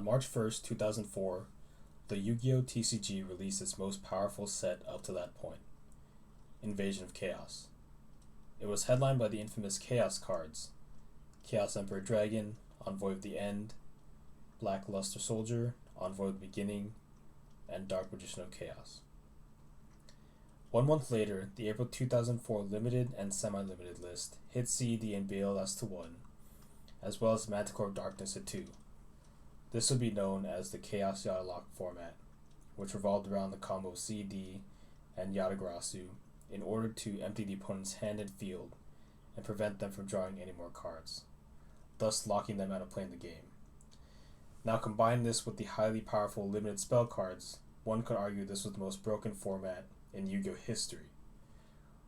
On March 1st, 2004, the Yu-Gi-Oh! TCG released its most powerful set up to that point, Invasion of Chaos. It was headlined by the infamous Chaos cards, Chaos Emperor Dragon, Envoy of the End, Black Luster Soldier, Envoy of the Beginning, and Dark Magician of Chaos. 1 month later, the April 2004 limited and semi-limited list hit CED and BLS to 1, as well as Manticore of Darkness to 2. This would be known as the Chaos Yata lock format, which revolved around the combo CED and Yata-Garasu in order to empty the opponent's hand and field and prevent them from drawing any more cards, thus locking them out of playing the game. Now combine this with the highly powerful limited spell cards, one could argue this was the most broken format in Yu-Gi-Oh! History.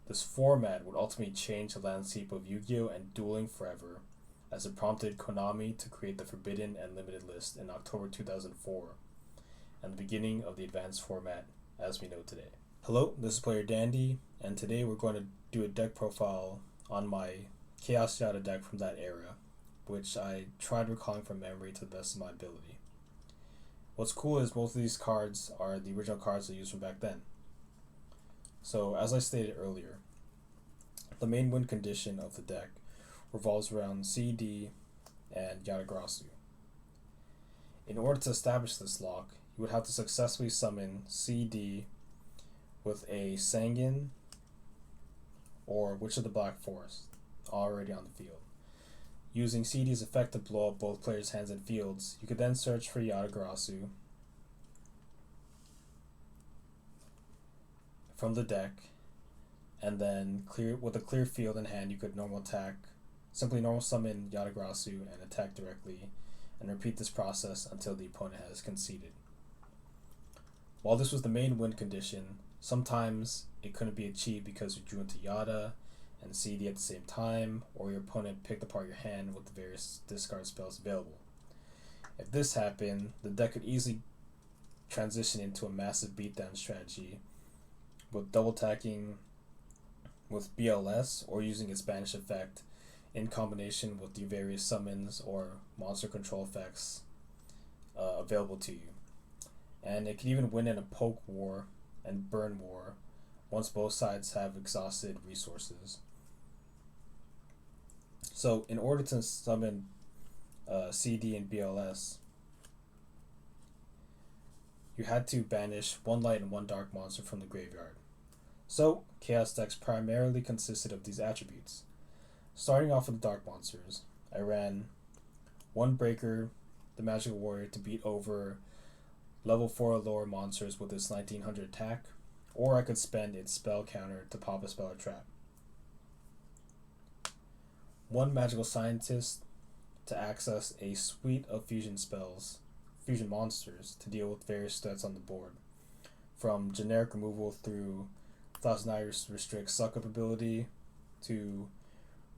This format would ultimately change the landscape of Yu-Gi-Oh! And dueling forever, as it prompted Konami to create the Forbidden and Limited list in October 2004, and the beginning of the advanced format as we know today. Hello, this is playerdandy, and today we're going to do a deck profile on my Chaos Yata deck from that era, which I tried recalling from memory to the best of my ability. What's cool is most of these cards are the original cards I used from back then. So, as I stated earlier, the main win condition of the deck revolves around CED and Yata-Garasu. In order to establish this lock, you would have to successfully summon CED with a Sangin or Witch of the Black Forest already on the field. Using CED's effect to blow up both players' hands and fields, you could then search for Yata-Garasu from the deck, and then with a clear field in hand, you could simply normal summon Yata-Garasu and attack directly, and repeat this process until the opponent has conceded. While this was the main win condition, sometimes it couldn't be achieved because you drew into Yata and CED at the same time, or your opponent picked apart your hand with the various discard spells available. If this happened, the deck could easily transition into a massive beatdown strategy with double attacking with BLS or using its banish effect in combination with the various summons or monster control effects available to you. And it can even win in a poke war and burn war once both sides have exhausted resources. So in order to summon CD and BLS, you had to banish 1 light and 1 dark monster from the graveyard. So Chaos decks primarily consisted of these attributes. Starting off with the dark monsters, I ran 1 Breaker, the Magical Warrior, to beat over level 4 or lower monsters with its 1900 attack, or I could spend its spell counter to pop a spell or trap. 1 Magical Scientist to access a suite of fusion monsters to deal with various threats on the board, from generic removal through Thousand Eyes Restrict Suck-Up ability, to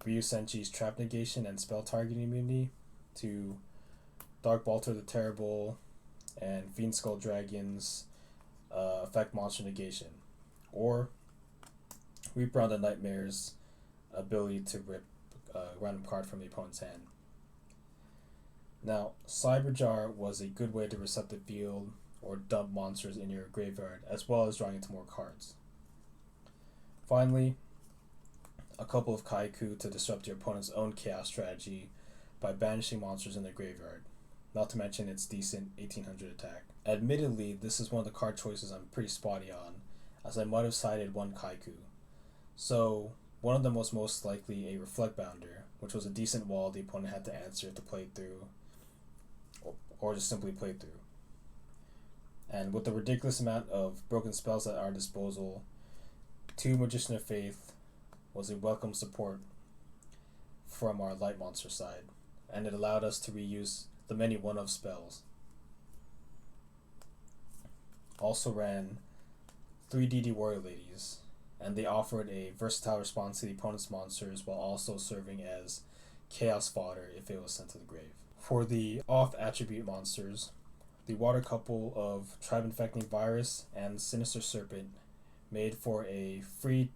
Ryu Senchi's Trap Negation and Spell Targeting Immunity, to Dark Balter the Terrible and Fiend Skull Dragon's Effect Monster Negation, or Reaper on the Nightmare's ability to rip a random card from the opponent's hand. Now, Cyberjar was a good way to reset the field or dump monsters in your graveyard, as well as drawing into more cards. Finally, a couple of Kaiku to disrupt your opponent's own chaos strategy by banishing monsters in their graveyard, not to mention its decent 1800 attack. Admittedly, this is one of the card choices I'm pretty spotty on, as I might have cited 1 Kaiku. So, one of them was most likely a Reflect Bounder, which was a decent wall the opponent had to answer to play through, or just simply play through. And with the ridiculous amount of broken spells at our disposal, 2 Magician of Faith was a welcome support from our light monster side, and it allowed us to reuse the many one-of spells. Also ran 3 DD Warrior Ladies, and they offered a versatile response to the opponent's monsters while also serving as chaos fodder if it was sent to the grave. For the off-attribute monsters, the water couple of Tribe Infecting Virus and Sinister Serpent made for a free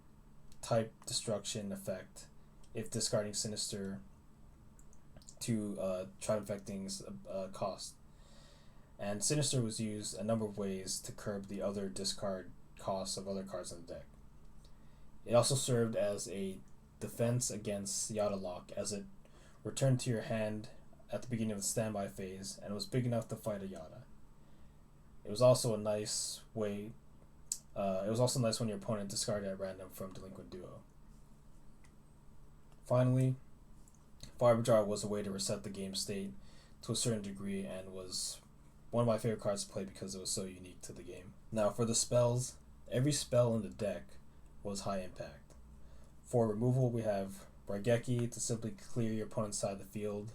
type destruction effect if discarding Sinister to Tribe Infecting's cost. and Sinister was used a number of ways to curb the other discard costs of other cards in the deck. It also served as a defense against Yata lock, as it returned to your hand at the beginning of the standby phase and was big enough to fight a Yata. It was also a nice way. It was also nice when your opponent discarded at random from Delinquent Duo. Finally, Fiber Jar was a way to reset the game state to a certain degree and was one of my favorite cards to play because it was so unique to the game. Now for the spells, every spell in the deck was high impact. For removal, we have Raigeki to simply clear your opponent's side of the field.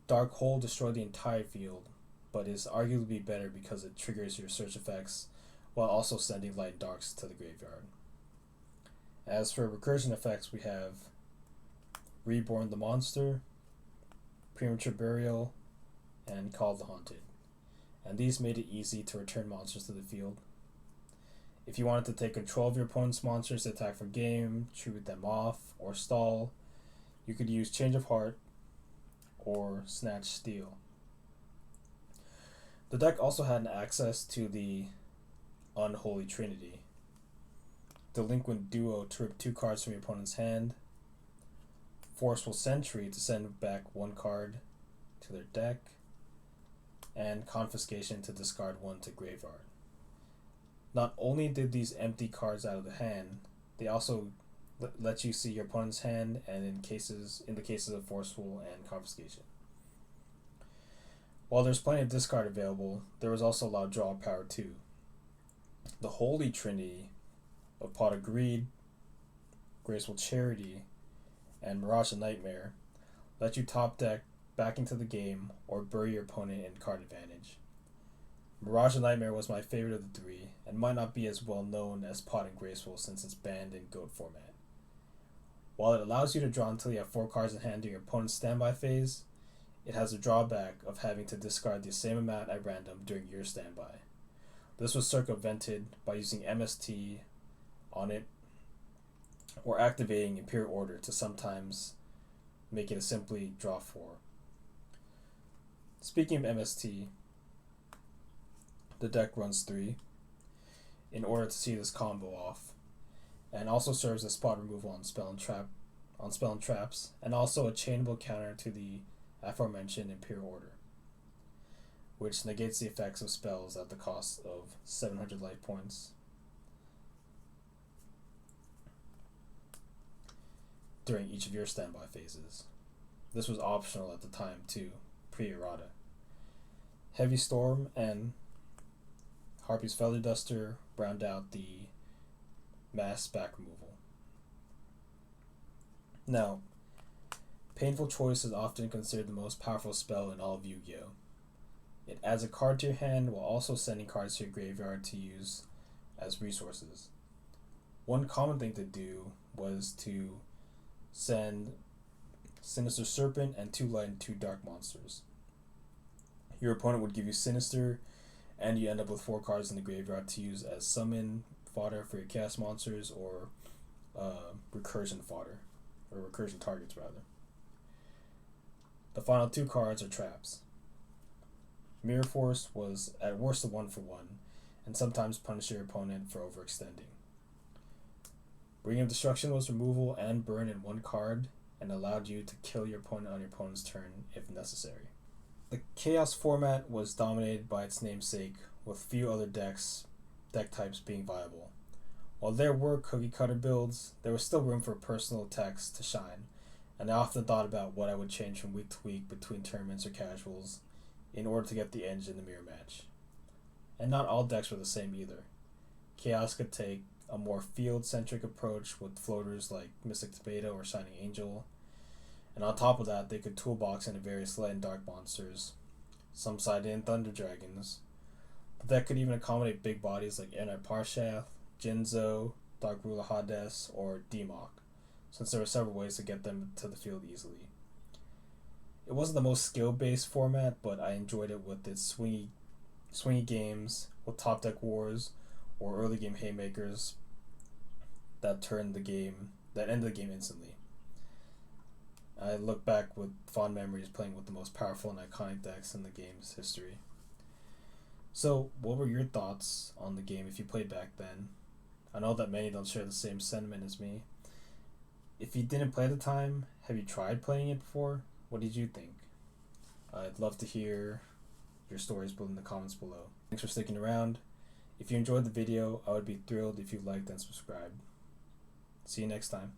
Dark Hole, destroy the entire field, but is arguably better because it triggers your search effects while also sending light darks to the graveyard. As for recursion effects, we have Reborn the Monster, Premature Burial, and Call of the Haunted. And these made it easy to return monsters to the field. If you wanted to take control of your opponent's monsters to attack for game, tribute them off, or stall, you could use Change of Heart or Snatch Steel. The deck also had access to the Unholy Trinity. Delinquent Duo to rip 2 cards from your opponent's hand, Forceful Sentry to send back 1 card to their deck, and Confiscation to discard 1 to graveyard. Not only did these empty cards out of the hand, they also let you see your opponent's hand, and in the cases of Forceful and Confiscation. While there's plenty of discard available, there was also a lot of draw power too. The Holy Trinity of Pot of Greed, Graceful Charity, and Mirage of Nightmare let you top deck back into the game or bury your opponent in card advantage. Mirage of Nightmare was my favorite of the 3 and might not be as well known as Pot and Graceful since it's banned in GOAT format. While it allows you to draw until you have 4 cards in hand during your opponent's standby phase, it has a drawback of having to discard the same amount at random during your standby. This was circumvented by using MST on it or activating Imperial Order to sometimes make it a simply draw 4. Speaking of MST, the deck runs 3 in order to see this combo off, and also serves as spot removal on spell and traps, and also a chainable counter to the aforementioned Imperial Order, which negates the effects of spells at the cost of 700 life points during each of your standby phases. This was optional at the time too, pre-errata. Heavy Storm and Harpy's Feather Duster round out the mass back removal. Now, Painful Choice is often considered the most powerful spell in all of Yu-Gi-Oh! It adds a card to your hand while also sending cards to your graveyard to use as resources. One common thing to do was to send Sinister Serpent and 2 light and 2 dark monsters. Your opponent would give you Sinister, and you end up with 4 cards in the graveyard to use as summon fodder for your chaos monsters or recursion fodder, or recursion targets rather. The final 2 cards are traps. Mirror Force was at worst a 1-for-1, and sometimes punish your opponent for overextending. Ring of Destruction was removal and burn in 1 card, and allowed you to kill your opponent on your opponent's turn if necessary. The Chaos format was dominated by its namesake, with few other deck types being viable. While there were cookie cutter builds, there was still room for personal attacks to shine, and I often thought about what I would change from week to week between tournaments or casuals in order to get the edge in the mirror match. And not all decks were the same either. Chaos could take a more field-centric approach with floaters like Mystic Tomato or Shining Angel, and on top of that, they could toolbox into various light and dark monsters, some side in Thunder Dragons. The deck could even accommodate big bodies like Ernai Parshath, Jinzo, Dark Ruler Hades, or Demok, since there were several ways to get them to the field easily. It wasn't the most skill-based format, but I enjoyed it with its swingy games, with top deck wars, or early game haymakers that ended the game instantly. I look back with fond memories playing with the most powerful and iconic decks in the game's history. So, what were your thoughts on the game if you played back then? I know that many don't share the same sentiment as me. If you didn't play at the time, have you tried playing it before? What did you think? I'd love to hear your stories in the comments below. Thanks for sticking around. If you enjoyed the video, I would be thrilled if you liked and subscribed. See you next time.